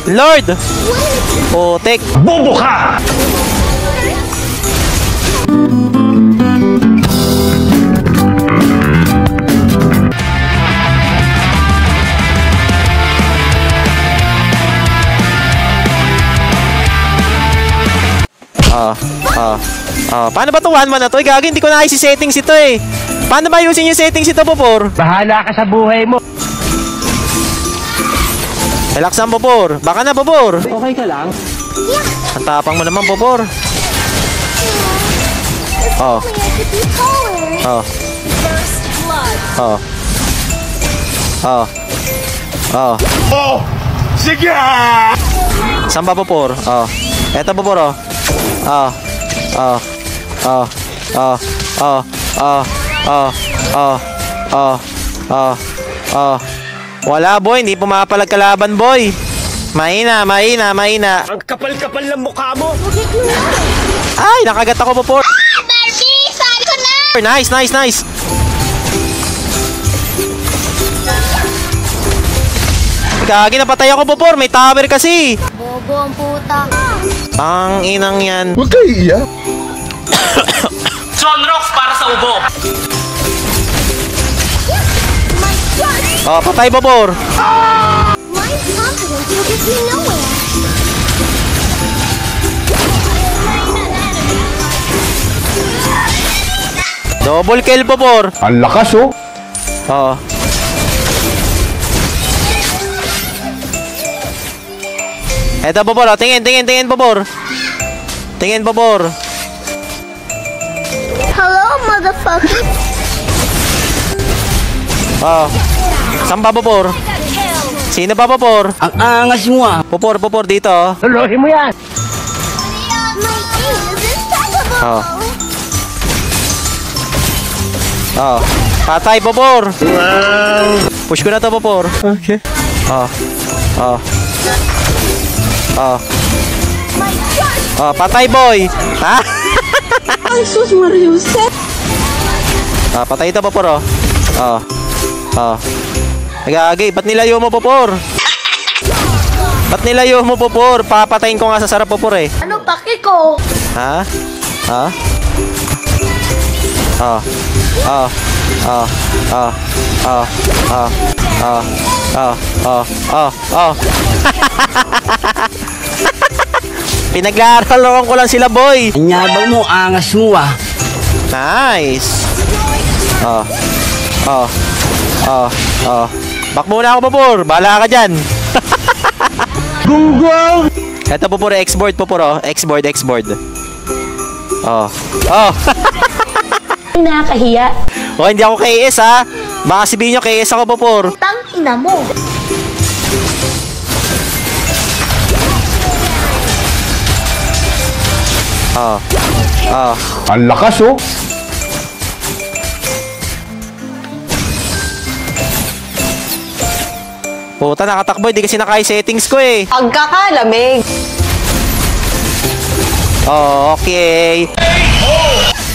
Lord! Putik! Bobo ka! Paano ba itong 1-1 na to? Gagi, hindi ko na i-settings ito eh. Paano ba ayusin yung settings ito, Popor? Bahala ka sa buhay mo. Relax lang, Popor. Baka na, Popor. Okay ka lang? Ang tapang mo naman, Popor. Oh. Oh. Oh. Oh. Oh. Oh! Sige! Saan ba, Popor? Oh. Eto, Popor, oh. Oh. Oh. Oh. Oh. Oh. Oh. Oh. Oh. Oh. Oh. Oh. Wala, boy. Hindi pumapalag kalaban, boy. Mahina, mahina, mahina. Ang kapal-kapal ng mukha mo. Ay, nakagat ako, Popor. Barbie, saan ko na? Nice, nice, nice. Gagi, napatay ako, Popor. May tower kasi. Bobo ang puta. Ang inang yan. Huwag kayo iiyak. Sunrocks para sa ubo. Oh, patay, Popor. My confidence will get me nowhere. Double kill, Popor. Ang lakas oh. Oo. Eto, Popor. Oh. Tingin, tingin, tingin, Popor. Tingin, Popor. Hello, motherfucker. Oh. Saan ba, Popor? Sino ba, Popor? Ang angas mo ah. Popor, Popor, dito. Lolohin mo yan. My aim is impeccable. Oh. Oh. Patay, Popor. Wow. Push ko na to, Popor. Okay. Oh. Oh. Oh. My God. Oh, patay, boy. Ha? Ang sus Mariuset. Ah, patay ito, Popor, oh. Oh. Oh. Nagagay, ba't nilayo mo, Popor? Ba't nilayo mo, Popor? Papatayin ko nga sa sarap, Popor, eh. Ano paki ko? Ha? Ha? Oh. Oh. Oh. Oh. Oh. Oh. Oh. Oh. Oh. Oh. Oh. Pinaglaruan ko lang sila, boy. Anyabang mo, angas mo ah. Nice. Oh. Oh. Oh. Oh. Back muna ako, Popor. Bahala ka dyan. Gunggong! Ito, Popor. X-board, Popor, oh. X-board, X-board. Oh. Oh. Nakakahiya. Oh, hindi ako KS, ha. Baka sabihin nyo, KS ako, Popor. Tang ina mo. Oh. Oh. Ang lakas oh. Puta, nakatakbo. Hindi kasi naka-settings ko, eh. Pagkakalamig. Oh, okay.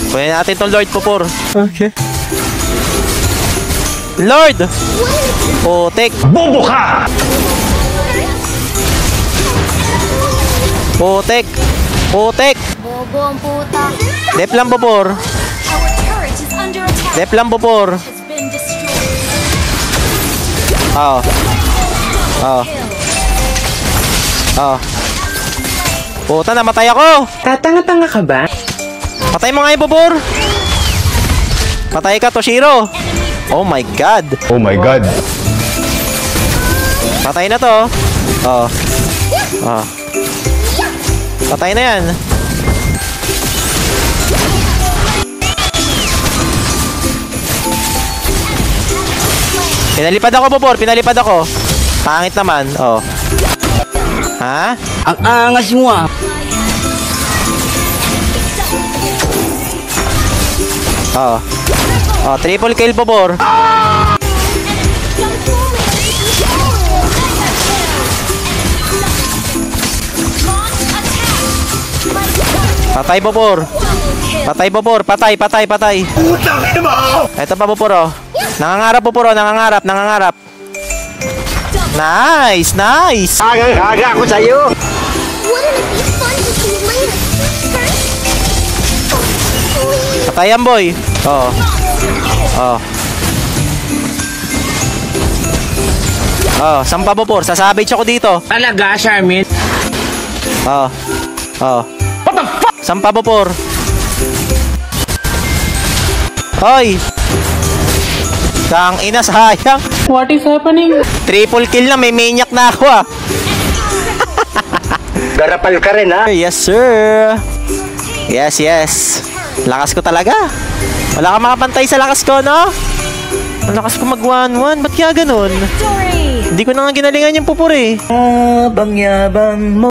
Kunin natin tong Lord, Popor. Okay. Lord! Putik. Bobo ka! Putik. Putik. Bobo ang puta. Dep lang, Popor. Dep lang, Popor. Oh. Oh. Oh. Puta, namatay ako. Tatanga-tanga ka ba? Patay mo nga yung, Popor. Patay ka, Toshiro. Oh my God. Oh my God. Patay na to. Oh. Oh. Patay na yan. Pinalipad ako, Popor. Pinalipad ako. Pangit naman. Oh. Ha? Ang angas mo ah. Oh. Oh, triple kill, Popor. Patay, Popor. Patay, Popor. Patay, patay, patay. Ito pa, Popor, oh. Nangangarap, Popor, oh. Nangangarap, nangangarap. Nice, nice. Aga ako sa'yo. Wouldn't it be fun to see Lena first? Please. Patayan, boy. Oh. Oh. Oh, sampa po, por. Sasabage ako dito. Talaga, Charmin? Oh. Oh. What the fuck? Sampa po, por. Hoy. Kang ina, sayang. What is happening? Triple kill na, may maniac na ako ah. Garapal ka rin, ha? Yes, sir. Yes, yes. Lakas ko talaga. Wala ka makapantay sa lakas ko, no? Ang lakas ko mag 1-1. Ba't kaya ganun? Hindi ko na nga ginalingan yung pupur eh. Abang yabang mo.